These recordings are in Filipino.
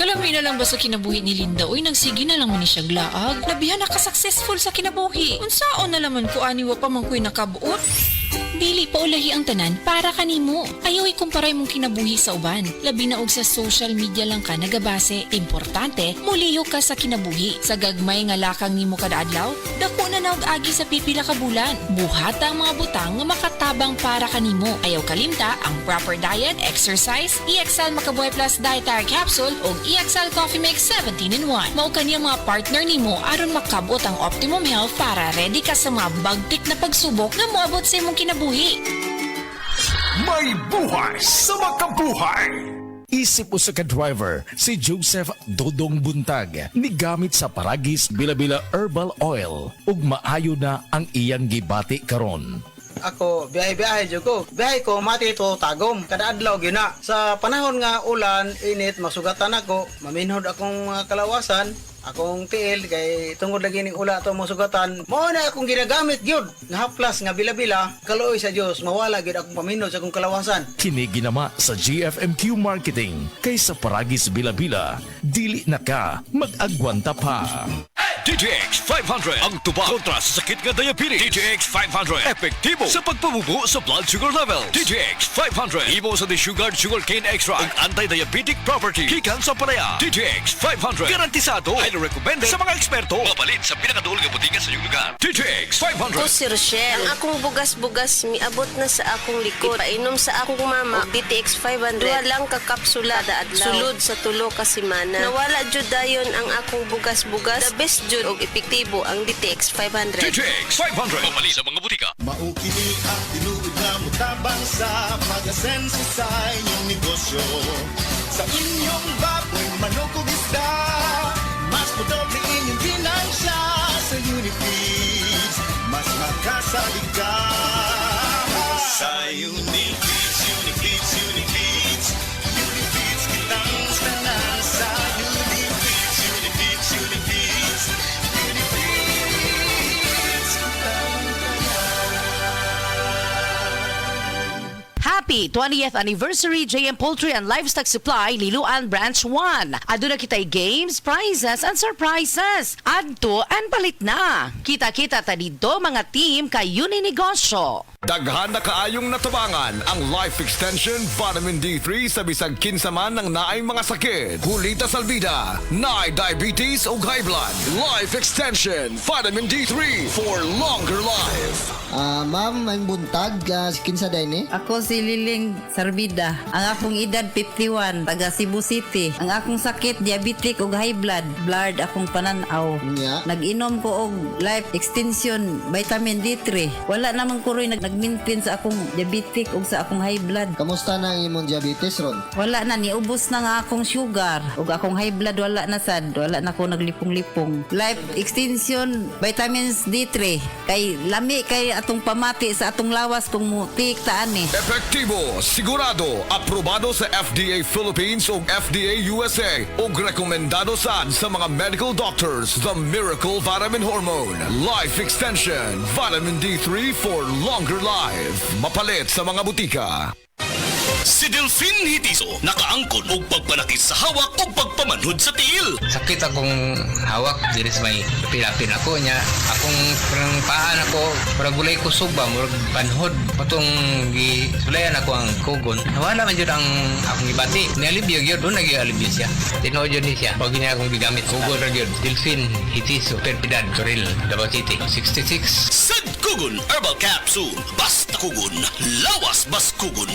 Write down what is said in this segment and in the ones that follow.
Kalami na lang ba sa kinabuhi ni Linda? Uy, nagsige na lang man ni siya glaag. Labihan na ka-successful sa kinabuhi. Unsaon na laman ko aniwa pa man ko'y nakabuot. Dili pa ulahi ang tanan para kanimo. Ayaw ikumparay mong kinabuhi sa uban. Labi na og sa social media lang ka nagabase. Importante, muliho ka sa kinabuhi. Sa gagmay nga lakang nimo kada adlaw, dako na naog agi sa pipila ka bulan. Buhata ang mga butang nga makatabang para kanimo. Ayaw kalimta ang proper diet, exercise, EXL Makabuhay Plus Dietary Capsule ug EXL Coffee Mix 17-in-1. Mao kaniya mga partner nimo aron makabot ang optimum health para ready ka sa mga bagtik na pagsubok nga moabot sa imong kinabuhi. May buhay sa makabuhay! Isip usa ka driver si Joseph Dodong Buntag ni gamit sa Paragis Bila-Bila Herbal Oil ug maayo na ang iyang gibati karon. Ako, biyahe-biyahe dyan ko. Biyahe ko, mati ito tagom. Kada adlaw gina. Sa panahon nga ulan, init, masugatan ako. Maminhod akong kalawasan. Akong tiil, kay tungod lagi ning ula ito masugatan. Mao na akong ginagamit gyud nga haplas nga bila-bila. Kaluoy sa Dios, mawala gyud akong paminhod sa akong kalawasan. Kini ginama sa GFMQ Marketing kay sa Paragis Bila-Bila, dili na ka mag-agwanta pa. DTX 500 ang tuba kontra sa sakit nga diabetes. DTX 500 epektibo sa pagpabubo sa blood sugar level. DTX 500 imo sa sugar cane extract ug anti-diabetic property gikan sa palaya. DTX 500 garantisado ay recommended sa mga eksperto. Mapalit sa pinakaduol nga butika sa iyong lugar. DTX 500. Ako si Rochelle. Ang akong bugas-bugas miabot na sa akong likod. Painom sa akong mama og DTX 500. Duha lang ka kapsula kada adlaw. Sulod sa tulo ka semana. Nawala jud dayon ang akong bugas-bugas. The best jud og epektibo ang DTX 500. DTX 500 mapalit sa mga butika. Maukini ang tinuod na mutabang sa pag-asenso sa inyong negosyo. Sa inyong baboy, manok o isda, mas pudoble inyong pinansya sa Unifeeds. Mas makasalig ka sa Unifeeds, Unifeeds, Unifeeds. Unifeeds kitang tanan sa Unifeeds, Unifeeds, Unifeeds. Happy 20th Anniversary JM Poultry and Livestock Supply Liloan Branch 1. Aduna kitay games, prizes, and surprises. Adto and palit na. Kita-kita ta dito mga team kay Uninegosyo. Daghan na kaayong natabangan ang Life Extension Vitamin D3 sa bisag kinsaman ng naay mga sakit. Hulita salbida, naay diabetes o high blood. Life Extension Vitamin D3 for longer life. Ma'am, may buntag, kinsa day ni? Ako si Liling Sarbida. Ang akong edad 51, taga Cebu City. Ang akong sakit, diabetic ug high blood. Blood akong pananaw. Nya. Nag-inom ko og Life Extension Vitamin D3. Wala namang kuroy nag-maintain sa akong diabetic ug sa akong high blood. Kamusta na ang imong diabetes ron? Wala na, niubos na nga akong sugar. Ug akong high blood wala na sad. Wala na ko naglipong-lipong. Life Extension Vitamins D3. Kay lami kay atong pamati sa atong lawas kung mutik taan ni. Epektibo, sigurado, aprobado sa FDA Philippines o FDA USA o rekomendado sad sa mga medical doctors. The Miracle Vitamin Hormone. Life Extension Vitamin D3 for longer life. Mapalit sa mga butika. Si Delphine Hitiso nakaangkon og pagpanakit sa hawak o pagpamanhod sa tiil. Sakit akong hawak diri sa may pilapin ako niya. Akong parang paan ako, parang gulay ko suba, murag panhod. Patong gisulayan ako ang kugon. Nawala man jud ang akong gibati. Nialibyo gyud, doon nag-alibyo siya. Tinuod jud ni siya. Pag niya akong gigamit, kugon ra gyud. Delphine Hitiso, Perpidad, Toril, Davao City, 66. Sad Kugon Herbal Capsule. Basta kugon, lawas bas kugon.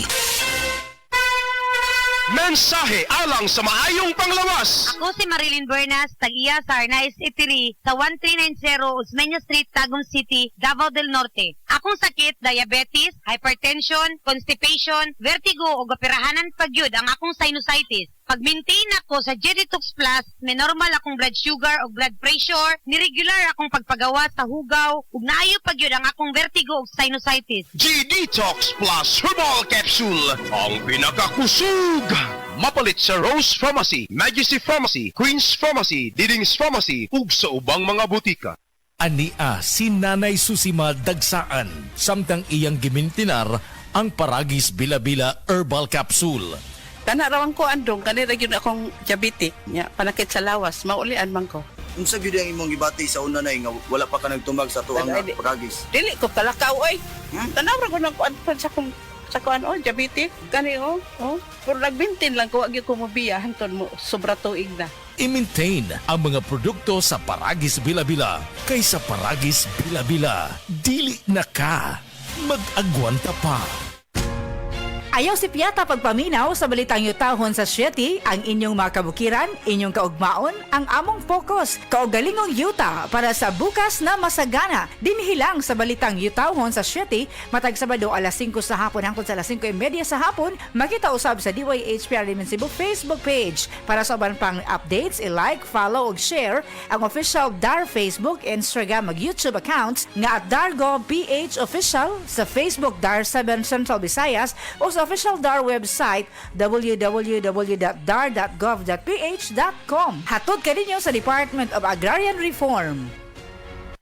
Mensahe alang sa maayong panglawas. Ako si Marilyn Bernas, tag-iya sa Arnaiz Eatery sa 1390 Osmeña Street, Tagum City, Davao del Norte. Akong sakit, diabetes, hypertension, constipation, vertigo o gapirahanan pagyud ang akong sinusitis. Pag-maintain ako sa G-Detox Plus, may normal akong blood sugar o blood pressure, niregular akong pagpagawa sa hugaw, ug naayo pagyud ang akong vertigo o sinusitis. G-Detox Plus Herbal Capsule, ang pinakakusog. Mapalit sa Rose Pharmacy, Majesty Pharmacy, Queen's Pharmacy, Diding's Pharmacy, ug sa ubang mga butika. Ania si Nanay Susima Dagsaan, samtang iyang gimintinar ang Paragis Bila-Bila Herbal Capsule. Kanarawan ko andong, kanira yun akong diabetic. Nya, panakit sa lawas, maulian man ko. Unsa gyud ang imong gibati sa una nay nga wala pa ka nagtumag sa tuang pagagis? Dili ko talakaw, oy. Tanawra ko ng kuan sa kuan, diabetic. Kani, Pero nagbintin lang ko, wag ko mabiya, hanton mo, sobra tuig na. I-maintain ang mga produkto sa Paragis Bila-Bila kaysa Paragis Bila-Bila. Dili na ka. Mag-agwanta pa. Ayaw si Piata pagpaminaw sa balitang yutahon sa Sieti, ang inyong mga kabukiran, inyong kaugmaon, ang among focus, kaugalingong yuta para sa bukas na masagana. Dinhilang sa balitang yutahon sa Sieti, matag Sabado alas 5 sa hapon hangtod sa alas 5:30 sa hapon, makita usab sa DYHPR Limen Cebu Facebook page. Para sa uban pang updates, i-like, follow ug share ang official DAR Facebook, Instagram ug YouTube accounts nga at DarGovPH Official sa Facebook DAR 7 Central Visayas o sa official DAR website www.dar.gov.ph.com. Hatod ka ninyo sa Department of Agrarian Reform.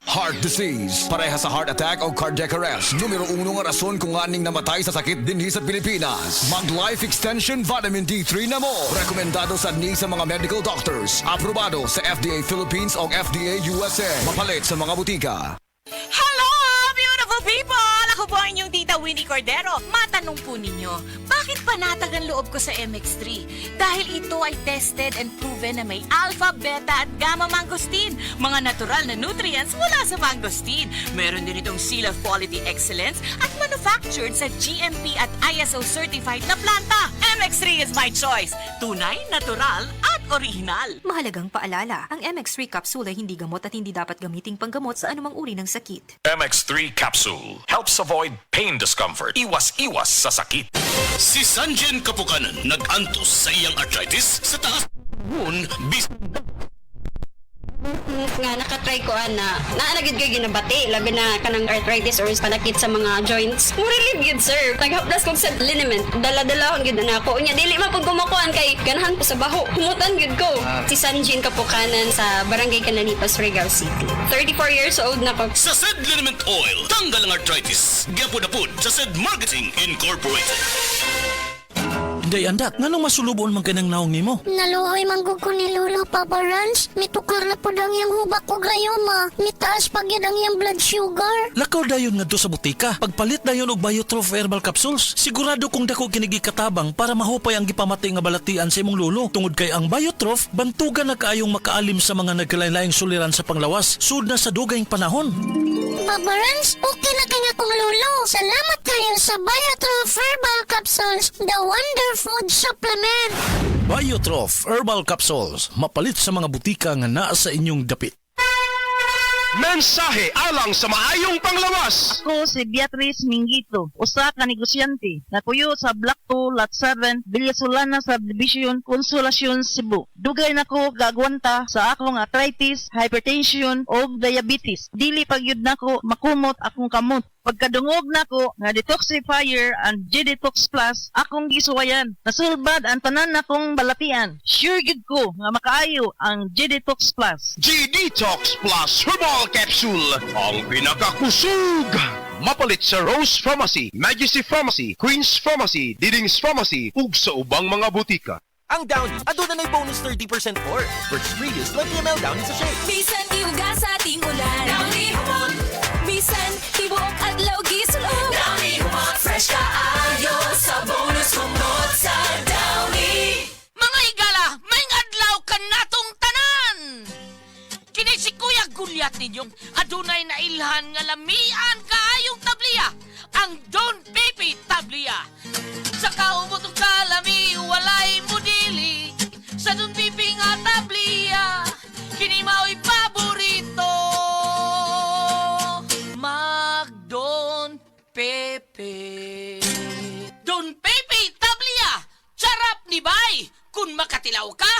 Heart disease, pareha sa heart attack o cardiac arrest. Numero 1 nga rason kung aning namatay sa sakit dinhi sa Pilipinas. Mag Life Extension Vitamin D3 na mo. Rekomendado sa sa mga medical doctors. Aprobado sa FDA Philippines o FDA USA. Mapalit sa mga butika. Hello, beautiful people! Ako po ang inyong tita Winnie Cordero. Matanong po ninyo, bakit panatag ang loob ko sa MX3? Dahil ito ay tested and proven na may alpha, beta at gamma mangosteen. Mga natural na nutrients mula sa mangosteen. Meron din itong Seal of Quality Excellence at manufactured sa GMP at ISO certified na planta. MX3 is my choice. Tunay, natural at original. Mahalagang paalala, ang MX3 capsule ay hindi gamot at hindi dapat gamiting panggamot sa anumang uri ng sakit. MX3 capsule helps avoid pain discomfort. Iwas-iwas sa sakit. Si Sanjen Kapukanan nag-antos sa iyang arthritis sa taas nga nakatry ko na naalagid kayo ginabati labi na kanang arthritis or panakit sa mga joints mo relieve yun sir naghapdas kong sa liniment dala-dalahon yun na ako unya dili man pag kumakuan kay ganahan ko sa baho humutan yun ko si Sanjin Kapukanan sa Barangay Cananipas, Surigao City 34 years old na ko sa Sed Liniment Oil tanggal ang arthritis gyapon-apod sa Sed Marketing Incorporated. Day andak, nganong masulubon man kanang naong nimo? Naluhoy manggug ko ni Lolo Papa Rans. Mitukar na po ang iyang hubak o grayoma. Mitaas pag yan ang iyang blood sugar. Lakaw dayon nga do sa butika. Pagpalit dayon og Biotrof Herbal Capsules. Sigurado kung dako kinigi katabang para mahupay ang gipamatay nga balatian sa imong lolo. Tungod kay ang Biotrof, bantugan na kaayong makaalim sa mga nagkalain-laing suliran sa panglawas. Sud na sa dugayng panahon. Papa Rans, okay na kanya kong lolo. Salamat kayo sa Biotrof Herbal Capsules. The Wonder Food Supplement. Biotrof Herbal Capsules. Mapalit sa mga butika nga naa sa inyong dapit. Mensahe alang sa maayong panglawas. Ako si Beatrice Mingito, usa ka negosyante na puyo sa Block 2, Lot 7, Villasolana Subdivision, Consolacion, Cebu. Dugay nako gagwanta sa akong arthritis, hypertension o diabetes. Dili pagyud nako makumot akong kamot. Pagkadungog nako nga detoxifier and G-Detox Plus akong gisuwayan. Nasulbad ang tanan nakong balatian. Sure gid ko nga makaayo ang G-Detox Plus. G-Detox Plus Herbal Capsule ang pinakakusog. Mapalit sa Rose Pharmacy, Majesty Pharmacy, Queen's Pharmacy, Diding's Pharmacy ug sa ubang mga butika. Ang Downy, aduna na'y bonus 30% for versus previous 20 ml Downy sa shake. Bisan iuga sa ating ulan. Downy humot. Bisan tibuok at lawgi sulod. Downy humot. Fresh ka ayo sa bonus humot sa Downy. Mga igala, may adlaw ka natong tanan! Kini si Kuya Gulyat ninyo, adunay na ilhan nga lamian kaayong tabliya, ang Don Pepe Tabliya. Sa kaumutong kalami, walay mudili, sa Don Pepe nga tabliya, kini mao'y paborito. Mag Don Pepe. Don Pepe Tabliya, charap ni bay, kung makatilaw ka,